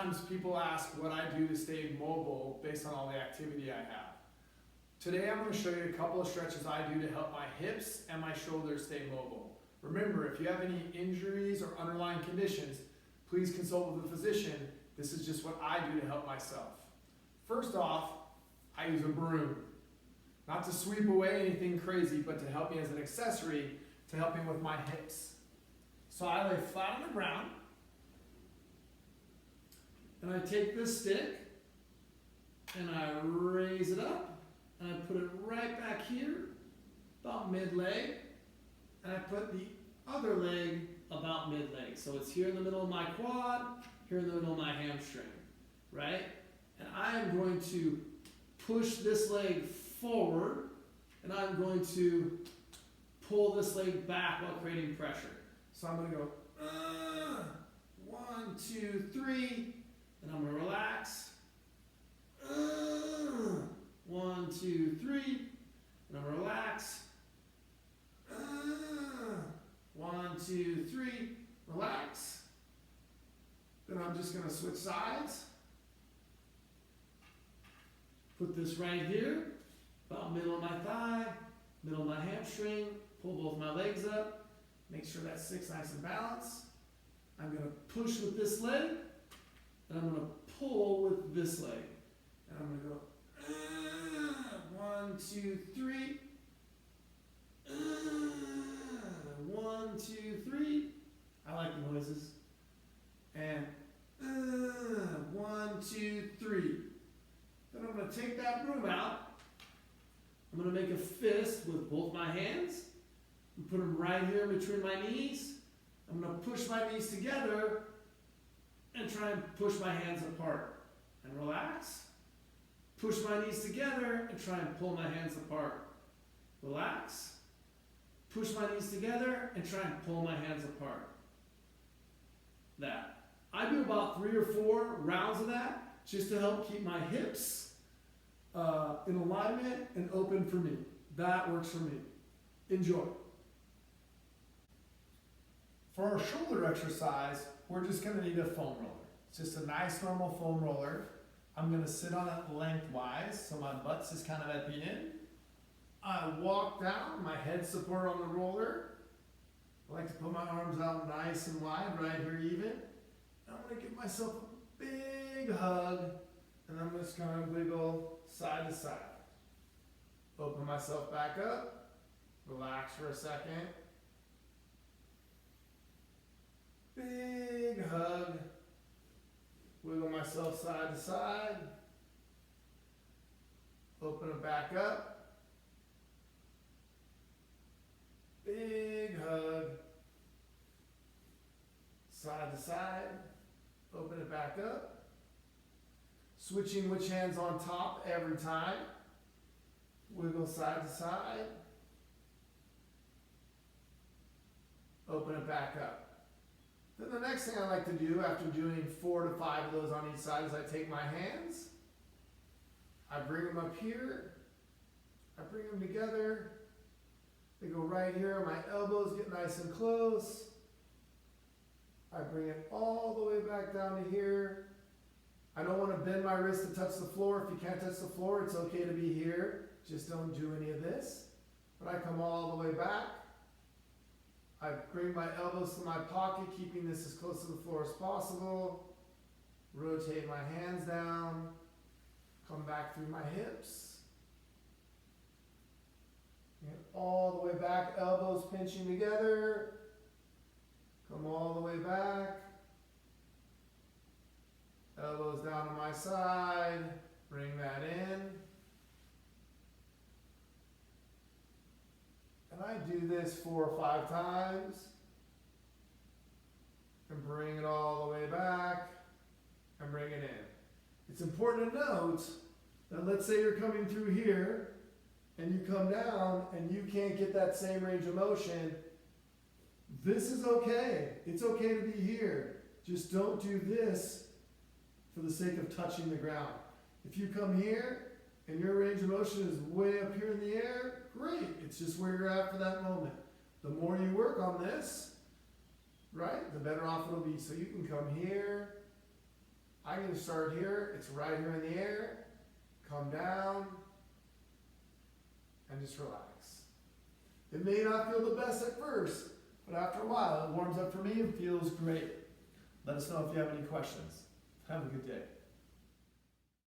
Sometimes people ask what I do to stay mobile based on all the activity I have. Today I'm going to show you a couple of stretches I do to help my hips and my shoulders stay mobile. Remember, if you have any injuries or underlying conditions, please consult with a physician. This is just what I do to help myself. First off, I use a broom. Not to sweep away anything crazy, but to help me as an accessory to help me with my hips. So I lay flat on the ground, and I take this stick, and I raise it up, and I put it right back here, about mid-leg, and I put the other leg about mid-leg. So it's here in the middle of my quad, here in the middle of my hamstring, right? And I am going to push this leg forward, and I'm going to pull this leg back while creating pressure. So I'm going to go, 1, 2, 3, and I'm going to relax. 1, 2, 3, and I'm going to relax. 1, 2, 3, relax. Then I'm just going to switch sides. Put this right here, about middle of my thigh, middle of my hamstring, pull both my legs up. Make sure that stick's nice and balanced. I'm going to push with this leg, and I'm going to pull with this leg. And I'm going to go 1, 2, 3. 1, 2, 3. I like the noises. And 1, 2, 3. Then I'm going to take that broom out. I'm going to make a fist with both my hands. And put them right here between my knees. I'm going to push my knees together and try and push my hands apart. And relax. Push my knees together and try and pull my hands apart. Relax. Push my knees together and try and pull my hands apart. That. I do about 3 or 4 rounds of that just to help keep my hips in alignment and open for me. That works for me. Enjoy. For our shoulder exercise, we're just going to need a foam roller. It's just a nice normal foam roller. I'm going to sit on it lengthwise, so my butt's just kind of at the end. I walk down, my head support on the roller. I like to put my arms out nice and wide, right here even. I'm going to give myself a big hug, and I'm just going to wiggle side to side. Open myself back up, relax for a second. Big hug, wiggle myself side to side, open it back up, big hug, side to side, open it back up, switching which hand's on top every time, wiggle side to side, open it back up. Then the next thing I like to do after doing 4 to 5 of those on each side is I take my hands, I bring them up here, I bring them together, they go right here, my elbows get nice and close, I bring it all the way back down to here. I don't want to bend my wrist to touch the floor. If you can't touch the floor, it's okay to be here, just don't do any of this. But I come all the way back. I bring my elbows to my pocket, keeping this as close to the floor as possible. Rotate my hands down. Come back through my hips. And all the way back, elbows pinching together. Come all the way back. Elbows down to my side. Bring that in. And I do this 4 or 5 times. And bring it all the way back. And bring it in. It's important to note that let's say you're coming through here and you come down and you can't get that same range of motion. This is okay. It's okay to be here. Just don't do this for the sake of touching the ground. If you come here and your range of motion is way up here in the air, great. It's just where you're at for that moment. The more you work on this, right, the better off it'll be. So you can come here, I can start here, it's right here in the air, come down, and just relax. It may not feel the best at first, but after a while, it warms up for me and feels great. Let us know if you have any questions. Have a good day.